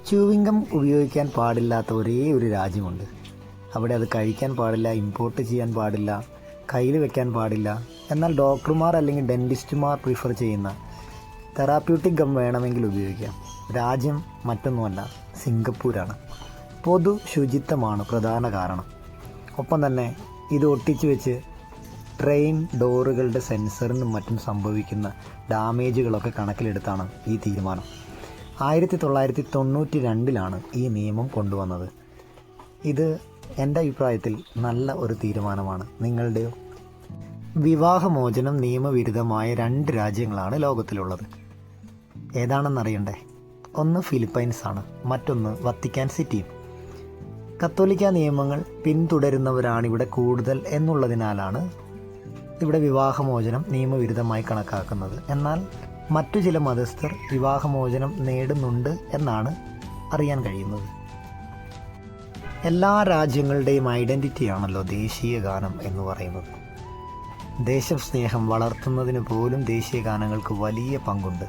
ച്യൂവിംഗം ഉപയോഗിക്കാൻ പാടില്ലാത്ത ഒരേ ഒരു രാജ്യമുണ്ട്. അവിടെ അത് കഴിക്കാൻ പാടില്ല, ഇമ്പോർട്ട് ചെയ്യാൻ പാടില്ല, കയ്യിൽ വെക്കാൻ പാടില്ല. എന്നാൽ ഡോക്ടർമാർ അല്ലെങ്കിൽ ഡെൻറ്റിസ്റ്റുമാർ പ്രിഫർ ചെയ്യുന്ന തെറാപ്യൂട്ടിക് ഗം വേണമെങ്കിൽ ഉപയോഗിക്കാം. രാജ്യം മറ്റൊന്നുമല്ല, സിംഗപ്പൂരാണ്. പൊതു ശുചിത്വമാണ് പ്രധാന കാരണം. ഒപ്പം തന്നെ ഇത് ഒട്ടിച്ചു വെച്ച് ട്രെയിൻ ഡോറുകളുടെ സെൻസറിനും മറ്റും സംഭവിക്കുന്ന ഡാമേജുകളൊക്കെ കണക്കിലെടുത്താണ് ഈ തീരുമാനം. 1992 ഈ നിയമം കൊണ്ടുവന്നത്. ഇത് എൻ്റെ അഭിപ്രായത്തിൽ നല്ല ഒരു തീരുമാനമാണ്. നിങ്ങളുടെയോ? വിവാഹമോചനം നിയമവിരുദ്ധമായ 2 രാജ്യങ്ങളാണ് ലോകത്തിലുള്ളത്. ഏതാണെന്നറിയണ്ടേ? ഒന്ന് ഫിലിപ്പൈൻസാണ്, മറ്റൊന്ന് വത്തിക്കാൻ സിറ്റിയും. കത്തോലിക്ക നിയമങ്ങൾ പിന്തുടരുന്നവരാണിവിടെ കൂടുതൽ എന്നുള്ളതിനാലാണ് ഇവിടെ വിവാഹമോചനം നിയമവിരുദ്ധമായി കണക്കാക്കുന്നത്. എന്നാൽ മറ്റു ചില മതസ്ഥർ വിവാഹമോചനം നേടുന്നുണ്ട് എന്നാണ് അറിയാൻ കഴിയുന്നത്. എല്ലാ രാജ്യങ്ങളുടെയും ഐഡൻറ്റിറ്റിയാണല്ലോ ദേശീയ ഗാനം എന്ന് പറയുന്നത്. ദേശസ്നേഹം വളർത്തുന്നതിന് പോലും ദേശീയ ഗാനങ്ങൾക്ക് വലിയ പങ്കുണ്ട്.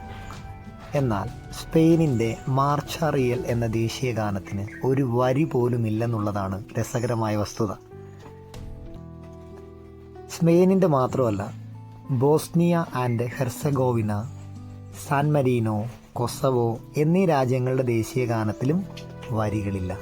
എന്നാൽ സ്പെയിനിൻ്റെ മാർച്ച റിയൽ എന്ന ദേശീയ ഗാനത്തിന് ഒരു വരി പോലും ഇല്ലെന്നുള്ളതാണ് രസകരമായ വസ്തുത. സ്പെയിനിൻ്റെ മാത്രമല്ല, Bosnia and Herzegovina, San Marino, Kosovo എന്നീ രാജ്യങ്ങളുടെ ദേശീയ ഗാനത്തിലും വരികളില്ല.